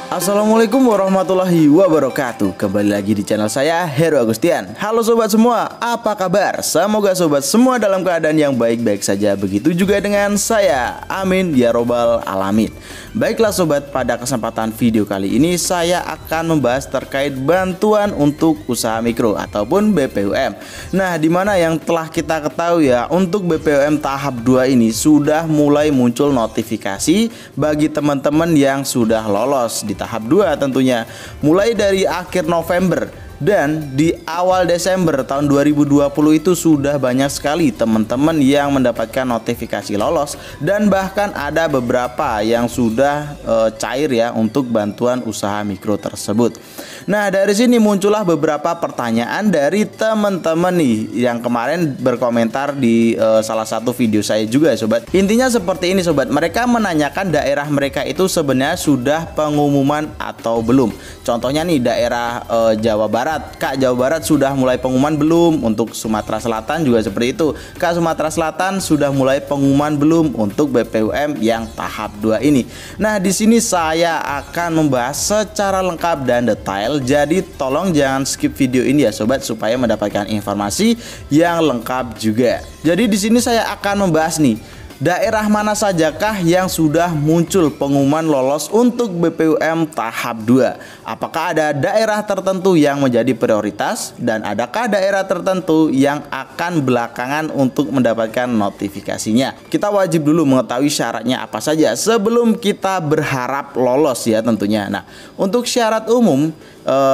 Assalamualaikum warahmatullahi wabarakatuh. Kembali lagi di channel saya, Heru Agustian. Halo sobat semua, apa kabar? Semoga sobat semua dalam keadaan yang baik-baik saja. Begitu juga dengan saya, amin ya robbal alamin. Baiklah sobat, pada kesempatan video kali ini saya akan membahas terkait bantuan untuk usaha mikro ataupun BPUM. Nah, dimana yang telah kita ketahui ya, untuk BPUM tahap 2 ini sudah mulai muncul notifikasi bagi teman-teman yang sudah lolos di tahap 2 tentunya, mulai dari akhir November dan di awal Desember tahun 2020 itu sudah banyak sekali teman-teman yang mendapatkan notifikasi lolos, dan bahkan ada beberapa yang sudah cair ya untuk bantuan usaha mikro tersebut. Nah, dari sini muncullah beberapa pertanyaan dari teman-teman nih yang kemarin berkomentar di salah satu video saya juga ya sobat. Intinya seperti ini sobat, mereka menanyakan daerah mereka itu sebenarnya sudah pengumuman atau belum. Contohnya nih daerah Jawa Barat, Kak, Jawa Barat sudah mulai pengumuman belum? Untuk Sumatera Selatan juga seperti itu, Kak, Sumatera Selatan sudah mulai pengumuman belum untuk BPUM yang tahap 2 ini. Nah, di sini saya akan membahas secara lengkap dan detail. Jadi tolong jangan skip video ini ya sobat, supaya mendapatkan informasi yang lengkap juga. Jadi di sini saya akan membahas nih, daerah mana sajakah yang sudah muncul pengumuman lolos untuk BPUM tahap 2? Apakah ada daerah tertentu yang menjadi prioritas, dan adakah daerah tertentu yang akan belakangan untuk mendapatkan notifikasinya? Kita wajib dulu mengetahui syaratnya apa saja sebelum kita berharap lolos ya tentunya. Nah, untuk syarat umum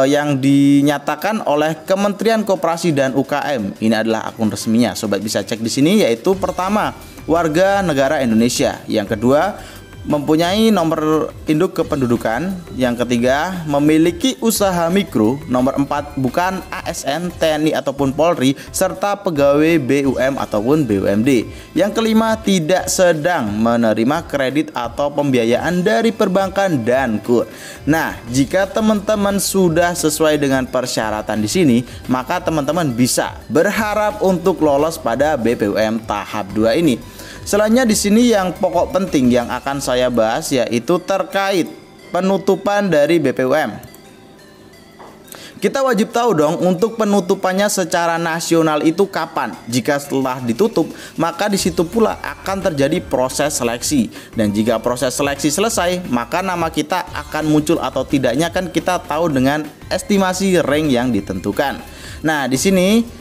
yang dinyatakan oleh Kementerian Koperasi dan UKM, ini adalah akun resminya, sobat bisa cek di sini, yaitu pertama, warga negara Indonesia. Yang kedua, mempunyai nomor induk kependudukan. Yang ketiga, memiliki usaha mikro. Nomor 4, bukan ASN, TNI ataupun Polri, serta pegawai BUM ataupun BUMD. Yang kelima, tidak sedang menerima kredit atau pembiayaan dari perbankan dan KUR. Nah, jika teman-teman sudah sesuai dengan persyaratan di sini, maka teman-teman bisa berharap untuk lolos pada BPUM tahap 2 ini. Selanjutnya di sini yang pokok penting yang akan saya bahas yaitu terkait penutupan dari BPUM. Kita wajib tahu dong untuk penutupannya secara nasional itu kapan. Jika setelah ditutup, maka di situ pula akan terjadi proses seleksi. Dan jika proses seleksi selesai, maka nama kita akan muncul atau tidaknya kan kita tahu dengan estimasi rank yang ditentukan. Nah, di sini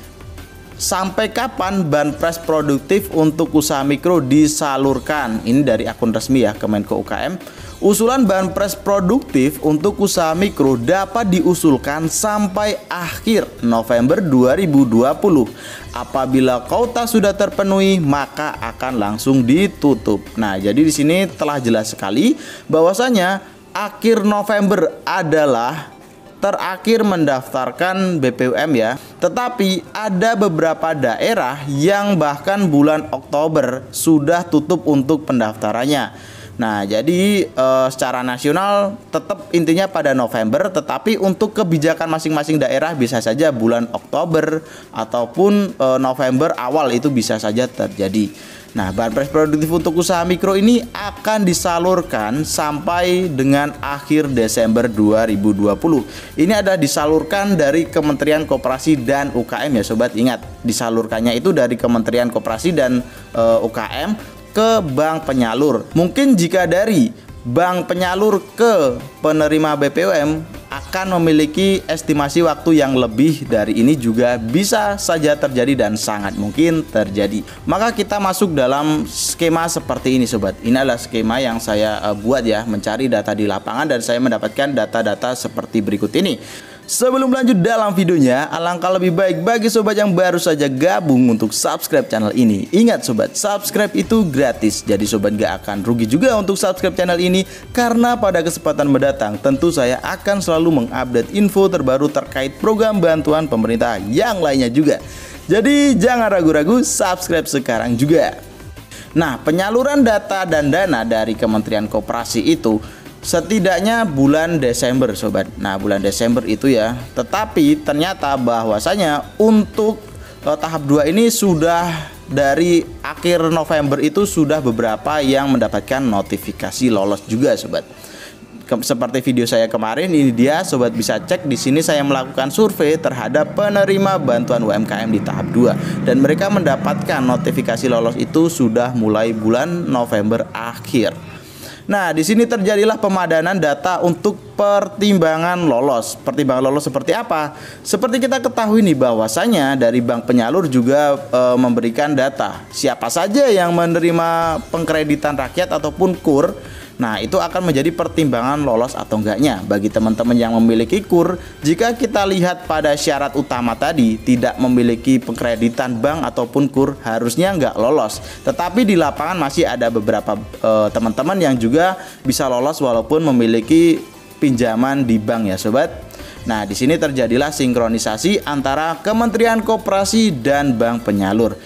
sampai kapan banpres produktif untuk usaha mikro disalurkan? Ini dari akun resmi ya Kemenko UKM. Usulan banpres produktif untuk usaha mikro dapat diusulkan sampai akhir November 2020. Apabila kuota sudah terpenuhi, maka akan langsung ditutup. Nah, jadi di sini telah jelas sekali bahwasanya akhir November adalah terakhir mendaftarkan BPUM ya. Tetapi ada beberapa daerah yang bahkan bulan Oktober sudah tutup untuk pendaftarannya. Nah, jadi secara nasional tetap intinya pada November, tetapi untuk kebijakan masing-masing daerah bisa saja bulan Oktober ataupun November awal itu bisa saja terjadi. Nah, banpres produktif untuk usaha mikro ini akan disalurkan sampai dengan akhir Desember 2020. Ini adalah disalurkan dari Kementerian Koperasi dan UKM ya sobat. Ingat, disalurkannya itu dari Kementerian Koperasi dan UKM ke bank penyalur. Mungkin jika dari bank penyalur ke penerima BPUM akan memiliki estimasi waktu yang lebih dari ini, juga bisa saja terjadi dan sangat mungkin terjadi. Maka kita masuk dalam skema seperti ini sobat. Ini adalah skema yang saya buat ya, mencari data di lapangan, dan saya mendapatkan data-data seperti berikut ini. Sebelum lanjut dalam videonya, alangkah lebih baik bagi sobat yang baru saja gabung untuk subscribe channel ini. Ingat sobat, subscribe itu gratis, jadi sobat gak akan rugi juga untuk subscribe channel ini, karena pada kesempatan mendatang tentu saya akan selalu mengupdate info terbaru terkait program bantuan pemerintah yang lainnya juga. Jadi jangan ragu-ragu, subscribe sekarang juga. Nah, penyaluran data dan dana dari Kementerian Koperasi itu setidaknya bulan Desember sobat. Nah, bulan Desember itu ya. Tetapi ternyata bahwasanya untuk tahap 2 ini sudah dari akhir November itu sudah beberapa yang mendapatkan notifikasi lolos juga sobat. seperti video saya kemarin, ini dia sobat bisa cek di sini saya melakukan survei terhadap penerima bantuan UMKM di tahap 2 dan mereka mendapatkan notifikasi lolos itu sudah mulai bulan November akhir. Nah, di sini terjadilah pemadanan data untuk pertimbangan lolos. Pertimbangan lolos seperti apa? Seperti kita ketahui nih bahwasanya dari bank penyalur juga memberikan data siapa saja yang menerima pengkreditan rakyat ataupun KUR. Nah, itu akan menjadi pertimbangan lolos atau enggaknya bagi teman-teman yang memiliki KUR. Jika kita lihat pada syarat utama tadi, tidak memiliki pengkreditan bank ataupun KUR, harusnya enggak lolos. Tetapi di lapangan masih ada beberapa teman-teman yang juga bisa lolos walaupun memiliki pinjaman di bank ya sobat. Nah, di sini terjadilah sinkronisasi antara Kementerian Koperasi dan bank penyalur.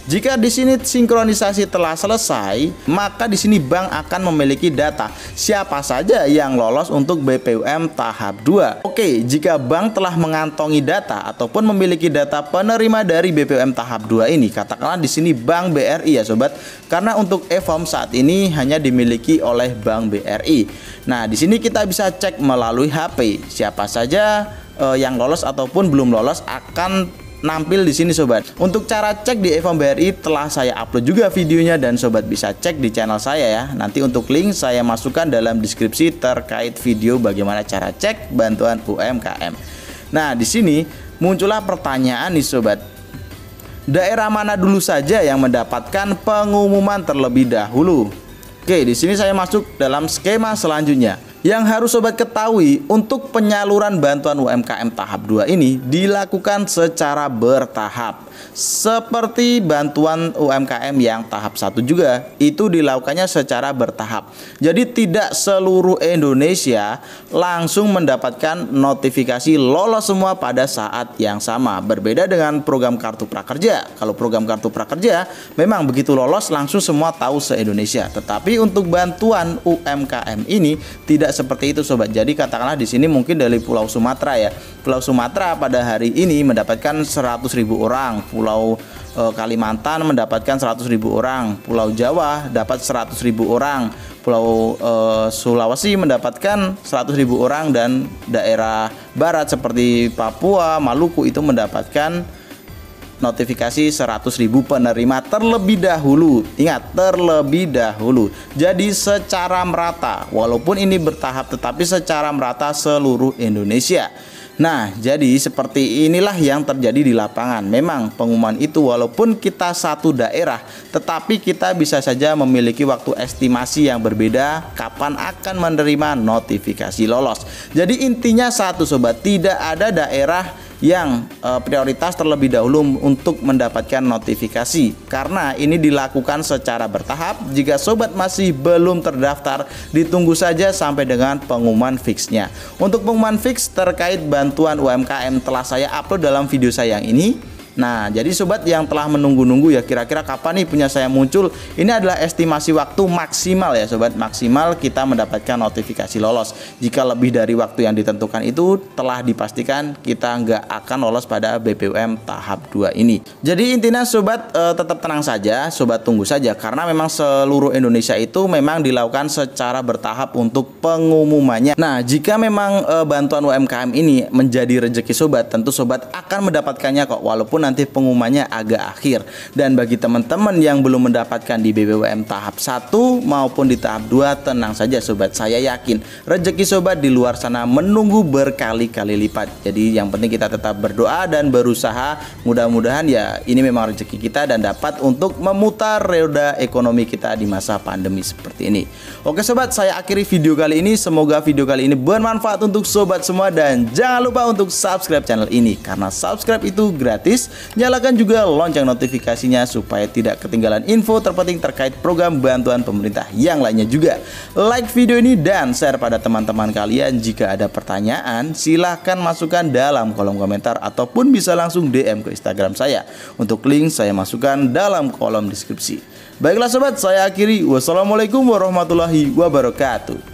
Jika di sini sinkronisasi telah selesai, maka di sini bank akan memiliki data siapa saja yang lolos untuk BPUM tahap 2. Oke, jika bank telah mengantongi data ataupun memiliki data penerima dari BPUM tahap 2 ini, katakanlah di sini Bank BRI ya sobat, karena untuk e-form saat ini hanya dimiliki oleh Bank BRI. Nah, di sini kita bisa cek melalui HP siapa saja yang lolos ataupun belum lolos akan nampil di sini sobat. Untuk cara cek di e-form BRI telah saya upload juga videonya dan sobat bisa cek di channel saya ya. Nanti untuk link saya masukkan dalam deskripsi terkait video bagaimana cara cek bantuan UMKM. Nah, di sini muncullah pertanyaan nih sobat. Daerah mana dulu saja yang mendapatkan pengumuman terlebih dahulu? Oke, di sini saya masuk dalam skema selanjutnya. Yang harus sobat ketahui, untuk penyaluran bantuan UMKM tahap 2 ini dilakukan secara bertahap. Seperti bantuan UMKM yang tahap 1 juga, itu dilakukannya secara bertahap. Jadi tidak seluruh Indonesia langsung mendapatkan notifikasi lolos semua pada saat yang sama. Berbeda dengan program Kartu Prakerja. Kalau program Kartu Prakerja memang begitu lolos langsung semua tahu se-Indonesia. Tetapi untuk bantuan UMKM ini tidak seperti itu sobat. Jadi katakanlah di sini mungkin dari Pulau Sumatera ya. Pulau Sumatera pada hari ini mendapatkan 100.000 orang, Pulau Kalimantan mendapatkan 100.000 orang, Pulau Jawa dapat 100.000 orang, Pulau Sulawesi mendapatkan 100.000 orang dan daerah barat seperti Papua, Maluku itu mendapatkan notifikasi 100.000 penerima terlebih dahulu. Ingat, terlebih dahulu. Jadi secara merata, walaupun ini bertahap tetapi secara merata seluruh Indonesia. Nah, jadi seperti inilah yang terjadi di lapangan. Memang pengumuman itu walaupun kita satu daerah, tetapi kita bisa saja memiliki waktu estimasi yang berbeda kapan akan menerima notifikasi lolos. Jadi intinya satu sobat, tidak ada daerah yang prioritas terlebih dahulu untuk mendapatkan notifikasi, karena ini dilakukan secara bertahap. Jika sobat masih belum terdaftar, ditunggu saja sampai dengan pengumuman fixnya. Untuk pengumuman fix terkait bantuan UMKM telah saya upload dalam video saya yang ini. Nah, jadi sobat yang telah menunggu-nunggu ya kira-kira kapan nih punya saya muncul, ini adalah estimasi waktu maksimal ya sobat, maksimal kita mendapatkan notifikasi lolos. Jika lebih dari waktu yang ditentukan itu telah dipastikan kita nggak akan lolos pada BPUM tahap 2 ini. Jadi intinya sobat tetap tenang saja, sobat tunggu saja, karena memang seluruh Indonesia itu memang dilakukan secara bertahap untuk pengumumannya. Nah, jika memang bantuan UMKM ini menjadi rezeki sobat, tentu sobat akan mendapatkannya kok, walaupun nanti pengumumannya agak akhir. Dan bagi teman-teman yang belum mendapatkan di BPUM tahap 1 maupun di tahap 2, tenang saja sobat, saya yakin rezeki sobat di luar sana menunggu berkali-kali lipat. Jadi yang penting kita tetap berdoa dan berusaha, mudah-mudahan ya ini memang rezeki kita dan dapat untuk memutar roda ekonomi kita di masa pandemi seperti ini. Oke sobat, saya akhiri video kali ini. Semoga video kali ini bermanfaat untuk sobat semua, dan jangan lupa untuk subscribe channel ini karena subscribe itu gratis. Nyalakan juga lonceng notifikasinya supaya tidak ketinggalan info terpenting terkait program bantuan pemerintah yang lainnya juga. Like video ini dan share pada teman-teman kalian. Jika ada pertanyaan, silahkan masukkan dalam kolom komentar ataupun bisa langsung DM ke Instagram saya. Untuk link saya masukkan dalam kolom deskripsi. Baiklah sobat, saya akhiri. Wassalamualaikum warahmatullahi wabarakatuh.